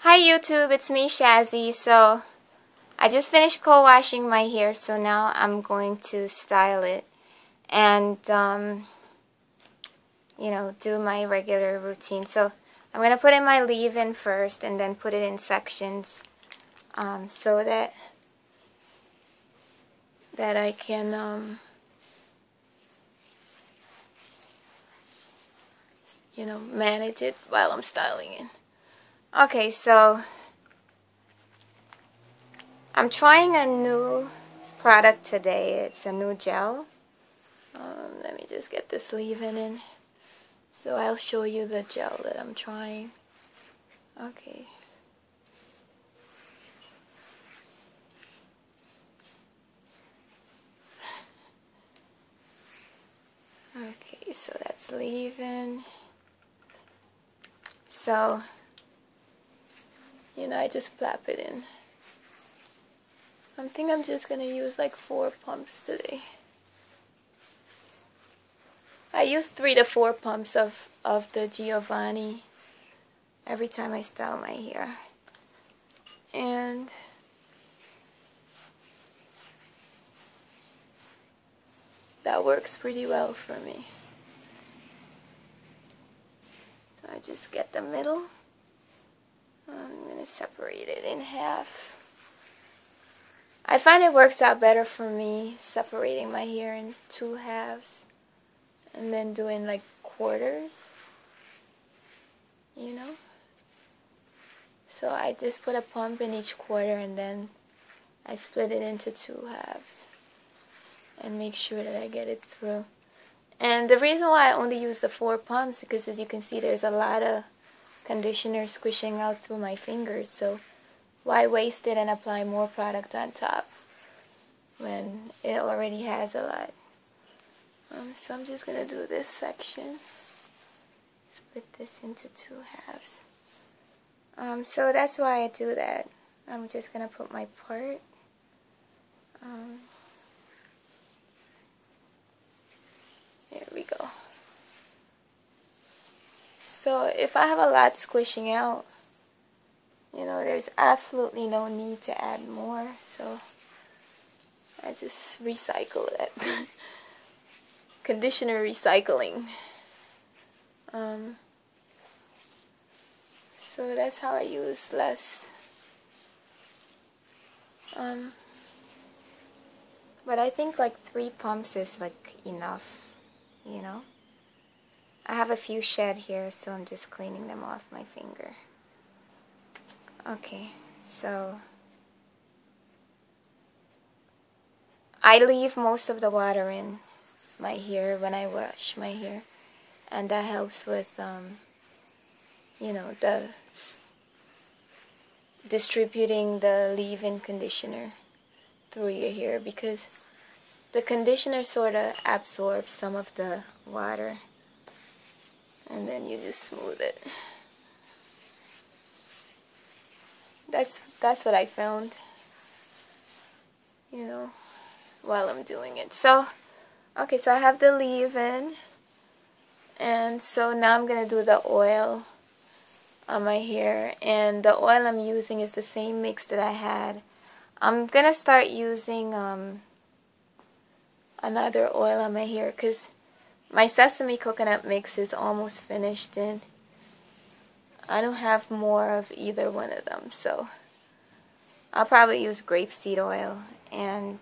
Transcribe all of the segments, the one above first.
Hi YouTube, it's me Shazzy. So I just finished co-washing my hair, so now I'm going to style it and do my regular routine. So I'm going to put in my leave-in first and then put it in sections so that I can manage it while I'm styling it. Okay, so I'm trying a new product today. It's a new gel. Let me just get this leave-in in. So I'll show you the gel that I'm trying. Okay. Okay, so that's leave-in. So, I just plop it in. I think I'm just going to use like 4 pumps today. I use 3 to 4 pumps of the Giovanni every time I style my hair. And that works pretty well for me. So I just get the middle. I'm going to separate it in half. I find it works out better for me separating my hair in 2 halves and then doing like quarters, So I just put a pump in each quarter and then I split it into 2 halves and make sure that I get it through. And the reason why I only use the 4 pumps is because, as you can see, there's a lot of conditioner squishing out through my fingers, so why waste it and apply more product on top when it already has a lot? So I'm just going to do this section. Split this into 2 halves. So that's why I do that. I'm just going to put my part. There we go. So if I have a lot squishing out, there's absolutely no need to add more, so I just recycle it. Conditioner recycling. So that's how I use less. But I think like 3 pumps is like enough, I have a few shed here, so I'm just cleaning them off my finger. Okay, so I leave most of the water in my hair when I wash my hair, and that helps with the distributing the leave-in conditioner through your hair, because the conditioner sort of absorbs some of the water and then you just smooth it. That's what I found, while I'm doing it. So, okay, so I have the leave-in, and so now I'm going to do the oil on my hair, and the oil I'm using is the same mix that I had. I'm going to start using another oil on my hair because my sesame coconut mix is almost finished and I don't have more of either one of them, so I'll probably use grapeseed oil, and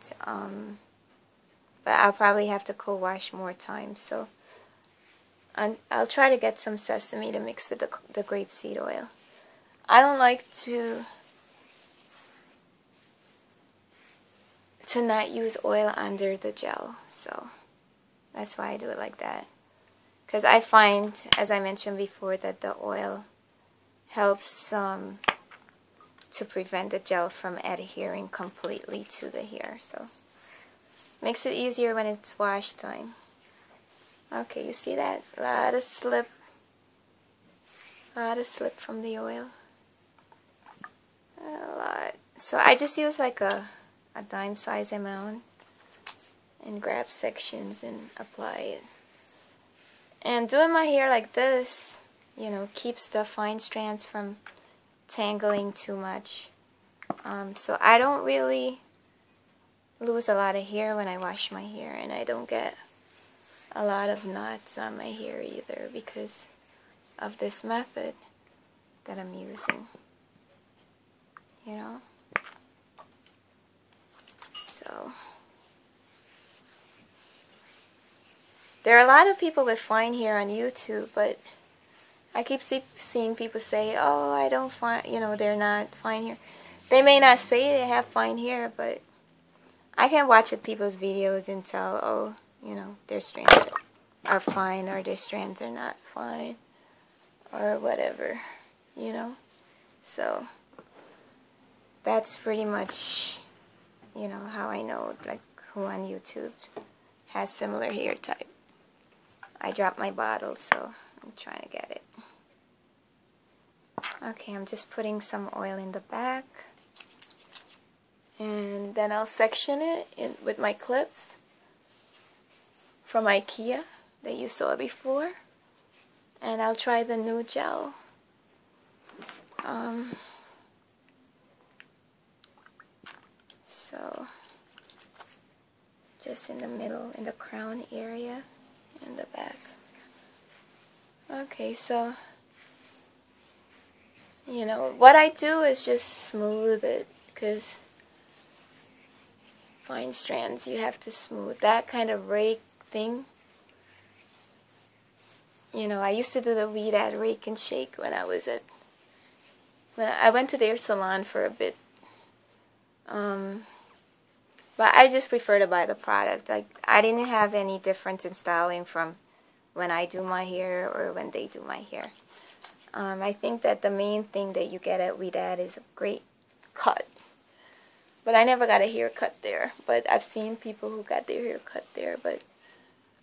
but I'll probably have to co-wash more times, so I'll try to get some sesame to mix with the grapeseed oil. I don't like to not use oil under the gel, so that's why I do it like that. Because I find, as I mentioned before, that the oil helps to prevent the gel from adhering completely to the hair, so makes it easier when it's wash time. Okay, you see that? A lot of slip from the oil. A lot. So I just use like a dime size amount and grab sections and apply it. And doing my hair like this, keeps the fine strands from tangling too much. So I don't really lose a lot of hair when I wash my hair, and I don't get a lot of knots on my hair either because of this method that I'm using, you know. So there are a lot of people with fine hair on YouTube, but I keep seeing people say, oh, I don't find, you know, they're not fine hair. They may not say they have fine hair, but I can watch people's videos and tell, oh, you know, their strands are fine or their strands are not fine or whatever, you know. So that's pretty much, you know, how I know, like, who on YouTube has similar hair type. I dropped my bottle, so I'm trying to get it. Okay, I'm just putting some oil in the back. And then I'll section it with my clips from IKEA that you saw before. And I'll try the new gel. So, just in the middle, in the crown area, in the back. Okay, so, you know, what I do is just smooth it, because fine strands, you have to smooth. That kind of rake thing, you know, I used to do the weed at rake and shake when I went to their salon for a bit. But I just prefer to buy the product. Like, I didn't have any difference in styling from when I do my hair or when they do my hair. I think that the main thing that you get at Weed Ad is a great cut. But I never got a haircut there. But I've seen people who got their hair cut there. But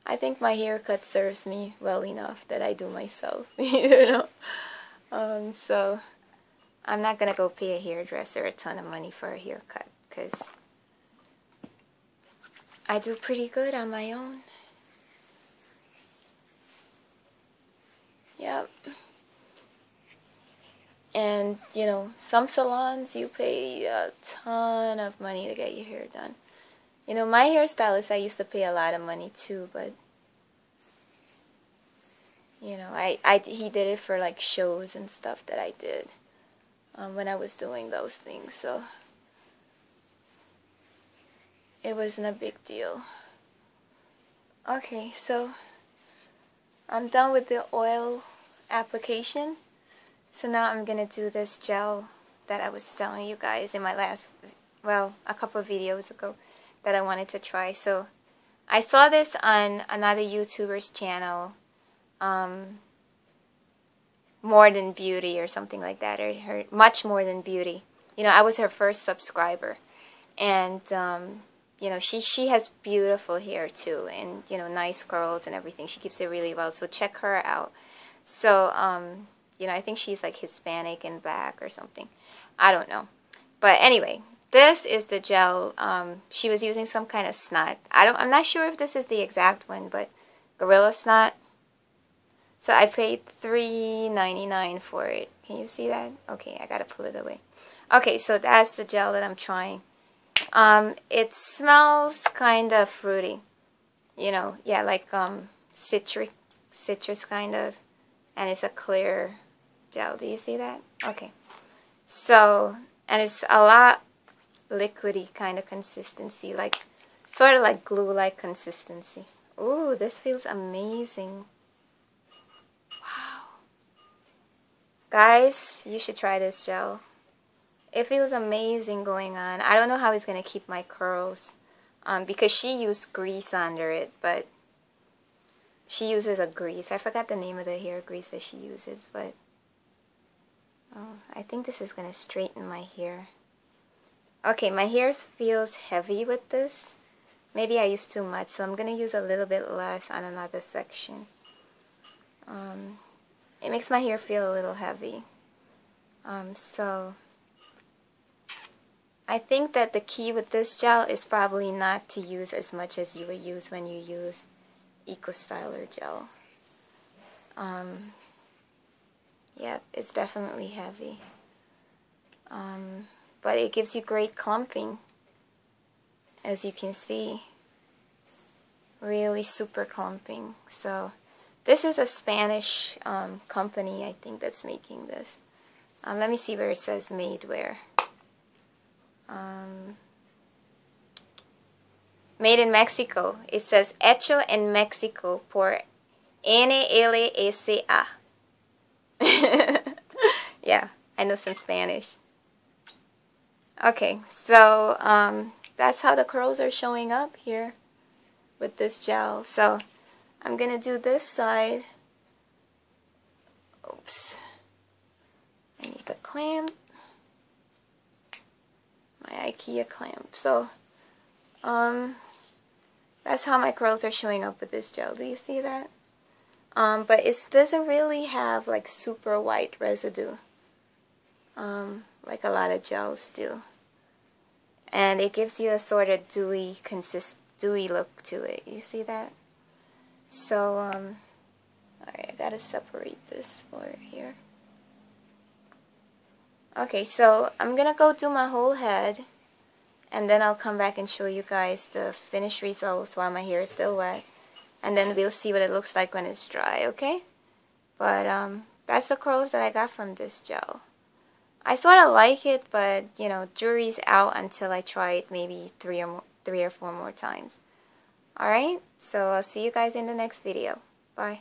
I think my haircut serves me well enough that I do myself, you know. So I'm not going to go pay a hairdresser a ton of money for a haircut, because I do pretty good on my own. Yep. And, you know, some salons you pay a ton of money to get your hair done. You know, my hairstylist, I used to pay a lot of money too, but, you know, he did it for, like, shows and stuff that I did when I was doing those things, so it wasn't a big deal. Okay, so I'm done with the oil application. So now I'm going to do this gel that I was telling you guys in my last, well, a couple of videos ago that I wanted to try. So I saw this on another YouTuber's channel, More Than Beauty or something like that, or her Much More Than Beauty. You know, I was her first subscriber. And, you know, she has beautiful hair too, and, you know, nice curls and everything. She keeps it really well, so check her out. So, you know, I think she's like Hispanic and black or something. I don't know. But anyway, this is the gel. She was using some kind of snot. I'm not sure if this is the exact one, but Gorilla Snot. So I paid $3.99 for it. Can you see that? Okay, I gotta pull it away. Okay, so that's the gel that I'm trying. It smells kind of fruity. You know, yeah, like citrus kind of. And it's a clear gel. Do you see that? Okay. So, and it's a lot liquidy kind of consistency, like sort of like glue-like consistency. Ooh, this feels amazing. Wow. Guys, you should try this gel. It feels amazing going on. I don't know how it's going to keep my curls because she used grease under it, but she uses a grease. I forgot the name of the hair grease that she uses, but I think this is going to straighten my hair. Okay, my hair feels heavy with this. Maybe I used too much, so I'm going to use a little bit less on another section. It makes my hair feel a little heavy. So I think that the key with this gel is probably not to use as much as you would use when you use Eco Styler gel. Yep, it's definitely heavy. But it gives you great clumping, as you can see. Really super clumping. So this is a Spanish company, I think, that's making this. Let me see where it says made where. Made in Mexico. It says hecho en Mexico por NLSA. Yeah, I know some Spanish. Okay, so that's how the curls are showing up here with this gel. So I'm gonna do this side. Oops. I need the clamp. My IKEA clamp. So that's how my curls are showing up with this gel. Do you see that? But it doesn't really have like super white residue, like a lot of gels do. And it gives you a sort of dewy look to it. You see that? So, alright, I gotta separate this for here. Okay, so I'm gonna go do my whole head, and then I'll come back and show you guys the finished results while my hair is still wet. And then we'll see what it looks like when it's dry, okay? But that's the curls that I got from this gel. I sort of like it, but you know, jury's out until I try it maybe three or four more times. Alright, so I'll see you guys in the next video. Bye.